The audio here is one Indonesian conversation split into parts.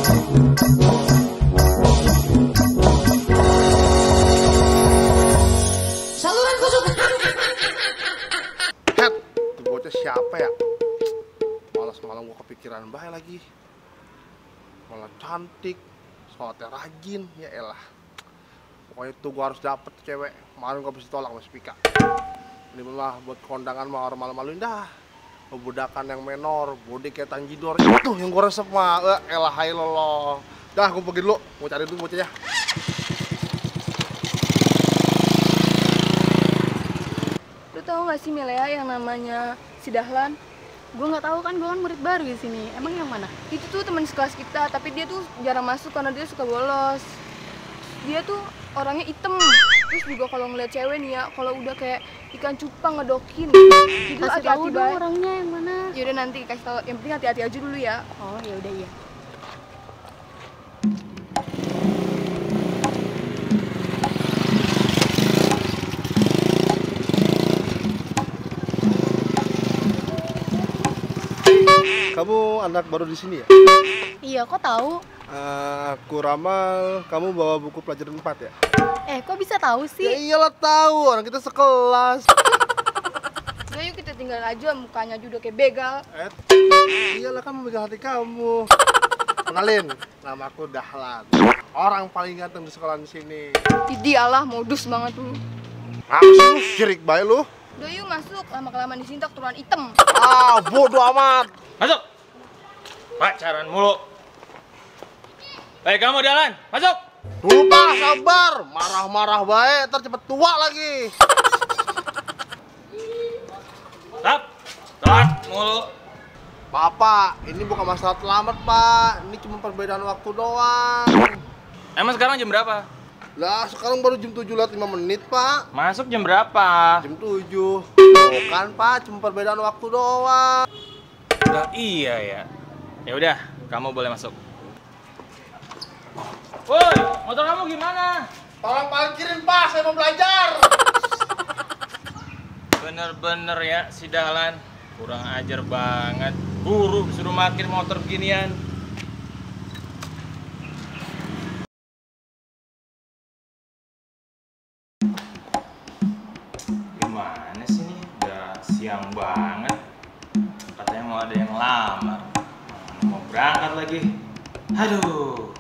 Saluran khusus. Het, itu bocah siapa ya? Malas malam gua kepikiran bae lagi. Malah cantik, sholatnya rajin, ya elah. Pokoknya itu gua harus dapet cewek. Kemarin gua bisa tolak sama si Pika. Ini malah buat kondangan mah orang malu-maluin dah. Kebudakan yang menor, body kayak Tanjidor. Itu yang gua resep mah, elah hai lolo. Dah, gua pergi dulu, mau cari dulu bocahnya. Lu tahu nggak sih Milea yang namanya si Dahlan? Gue nggak tahu kan, gue kan murid baru di sini. Emang yang mana? Itu tuh teman sekelas kita, tapi dia tuh jarang masuk karena dia suka bolos. Dia tuh orangnya item. Terus juga kalau ngeliat cewek nih ya, kalau udah kayak ikan cupang ngedokin. Itu Kasih hati-hati tahu dong banget. orangnya yang mana. Yaudah nanti kasih tahu. Yang penting hati-hati aja dulu ya. Oh ya udah iya. Kamu anak baru di sini ya? Iya, kok tahu? Aku ramal, kamu bawa buku pelajaran 4 ya? Kok bisa tahu Ya sih? iyalah tahu, orang kita sekelas. Udah yuk kita tinggal aja, mukanya juga kayak begal. Iyalah kan memegang hati kamu. Kenalin, nama aku Dahlan. Orang paling ganteng di sekolah di sini. Idialah, modus banget lu. Apa sih lu? Syirik bae lu. Udah yuk masuk, lama-kelamaan di sini tak keturunan item. Bodoh amat. Masuk. Pacaran mulu. Kamu Dahlan, masuk. Dulu Pak, sabar. Marah-marah bae, ntar cepet tua lagi. Tap. Telat mulu. Pak, ini bukan masalah terlambat, Pak. Ini cuma perbedaan waktu doang. Emang sekarang jam berapa? Lah, sekarang baru jam 7 lewat 5 menit, Pak. Masuk jam berapa? Jam 7. Tuh kan, Pak, cuma perbedaan waktu doang. Udah iya ya. Ya udah, kamu boleh masuk. Woi, motor kamu gimana? Tolong parkirin, Pak. Saya mau belajar. Bener-bener ya si Dahlan. Kurang ajar banget. Guru suruh parkir motor beginian. Gimana sih nih? Udah siang banget. Katanya mau ada yang lamar. Mana mau berangkat lagi. Aduh.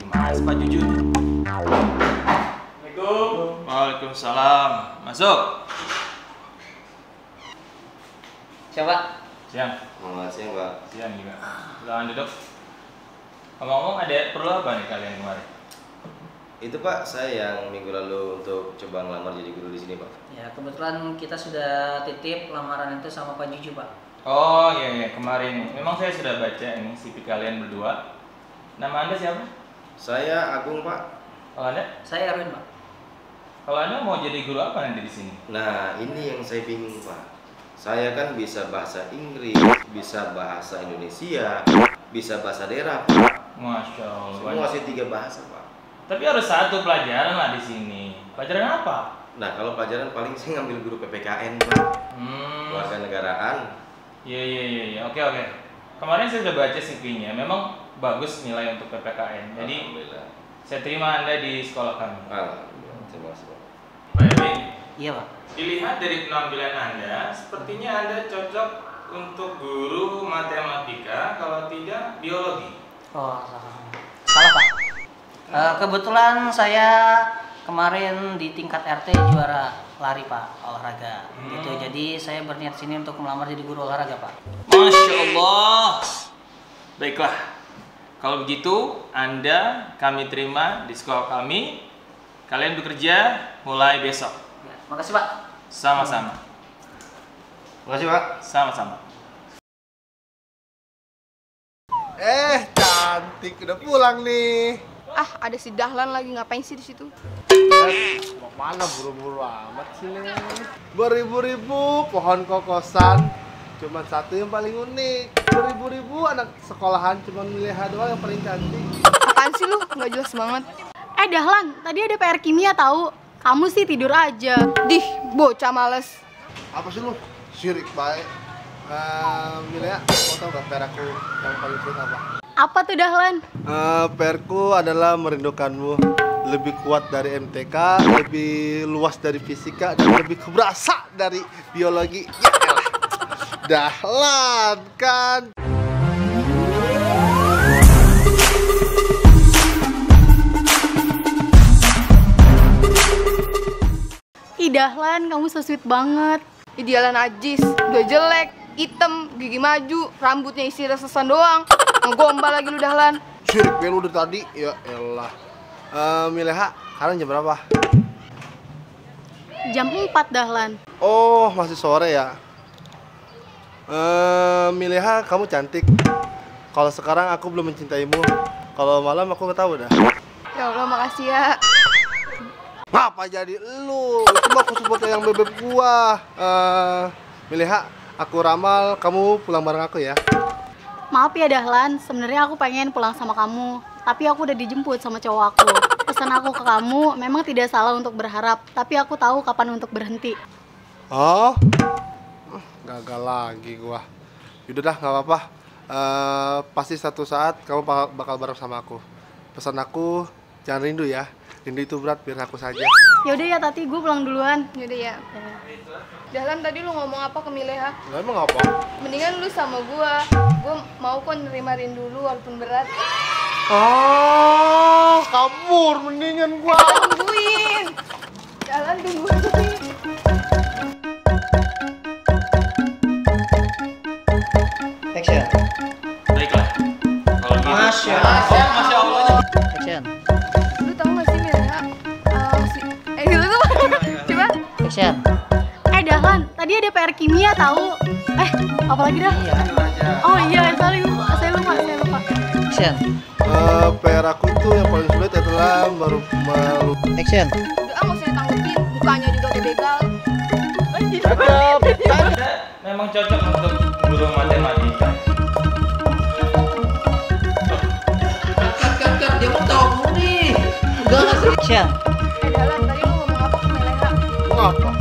Gimana sih Pak Jujun? Assalamualaikum. Waalaikumsalam. Masuk. Siapa? Siang. Selamat siang, Pak. Siang juga. Silakan duduk. Ngomong-ngomong ada perlu apa nih kalian kemarin? Itu Pak, saya yang minggu lalu untuk coba ngelamar jadi guru di sini, Pak. Ya, kebetulan kita sudah titip lamaran itu sama Pak Juju, Pak. Oh iya kemarin. Memang saya sudah baca ini CV kalian berdua. Nama Anda siapa? Saya Agung, Pak. Kalau Anda? Saya Erwin, Pak. Kalau Anda mau jadi guru apa nanti di sini? Nah, ini yang saya bingung, Pak. Saya kan bisa bahasa Inggris, bisa bahasa Indonesia, bisa bahasa daerah, Pak. Masya Allah. Semua ngasih 3 bahasa, Pak. Tapi harus satu pelajaran lah di sini. Pelajaran apa? Nah, kalau pelajaran paling saya ngambil guru PPKN, Pak. Kewarganegaraan. Iya. Oke. Kemarin saya sudah baca CV-nya. Memang bagus nilai untuk PPKN. Jadi Alhamdulillah. saya terima Anda di sekolah kami. Alhamdulillah. Terima kasih, Pak. Pak Erwin, Iya, Pak. dilihat dari penampilan Anda, sepertinya Anda cocok untuk guru matematika, kalau tidak biologi. Oh, salah, Pak. Kebetulan saya kemarin di tingkat RT juara lari, Pak, olahraga. Gitu. Jadi saya berniat sini untuk melamar jadi guru olahraga, Pak. Masya Allah. Baiklah, kalau begitu Anda kami terima di sekolah kami. Kalian bekerja mulai besok. Ya, makasih, Pak. Sama-sama. Terima kasih, Pak. Sama-sama. Cantik, udah pulang nih. Ada si Dahlan lagi, ngapain sih di situ? Mau mana buru-buru amat sih nih. Beribu-ribu pohon kokosan, cuman satu yang paling unik. Beribu-ribu anak sekolahan, cuman milih doang yang paling cantik. Apaan sih lu? Nggak jelas banget. Dahlan, tadi ada PR kimia tahu. Kamu sih tidur aja. Dih, bocah males. Apa sih lu? Syirik baik. Milea, mau tau gak PR aku yang paling sulit apa? Apa tuh Dahlan? PR-ku adalah merindukanmu. Lebih kuat dari MTK, lebih luas dari fisika, dan lebih keberasa dari biologi. Ya elah. Dahlan kan. Ih Dahlan, kamu so sweet banget. Idealan najis, udah jelek, hitam, gigi maju, rambutnya isi resesan doang. Ngegombal lagi lu Dahlan. Sirik lu dari tadi. Ya elah. Mileha, sekarang jam berapa? Jam 4 Dahlan. Oh, masih sore ya. Mileha, kamu cantik. Kalau sekarang aku belum mencintaimu. Kalau malam aku nggak tahu dah. Ya Allah, makasih ya. Ngapa jadi lu? Cuma aku support yang bebek gua. Mileha, aku ramal kamu pulang bareng aku ya. Maaf ya Dahlan, sebenarnya aku pengen pulang sama kamu. Tapi aku udah dijemput sama cowok aku. Pesan aku ke kamu, memang tidak salah untuk berharap. Tapi aku tahu kapan untuk berhenti. Oh? Gagal lagi gua. Yaudah dah, nggak apa-apa. Pasti satu saat kamu bakal bareng sama aku. Pesan aku, jangan rindu ya. Rindu itu berat, biar aku saja. Yaudah ya Tati, gue pulang duluan. Yaudah ya. Dahlan, tadi lu ngomong apa ke Mileha? Lah emang apa? Mendingan lu sama gua mau kok nerima rindu lu walaupun berat. Oh, kabur mendingan gua. Tungguin. Dahlan, tungguin. Action. Baiklah. Kalau gitu. Masya Masya Allah. Action. Lu tau gak sih Mileha? Gitu tuh. Coba. Action. Dahlan, tadi ada PR kimia tahu. Apalagi dah? Iya. Oh iya, saya lupa. Action. PR aku itu yang paling sulit adalah Action. Udah gak usah ditanggepin, mukanya juga udah begal. Memang cocok untuk guru matematika. Cut, dia mau tahu nih. Udah nggak sih? Action. Dahlan, tadi lu ngomong apa ke Mileha? Ngapa?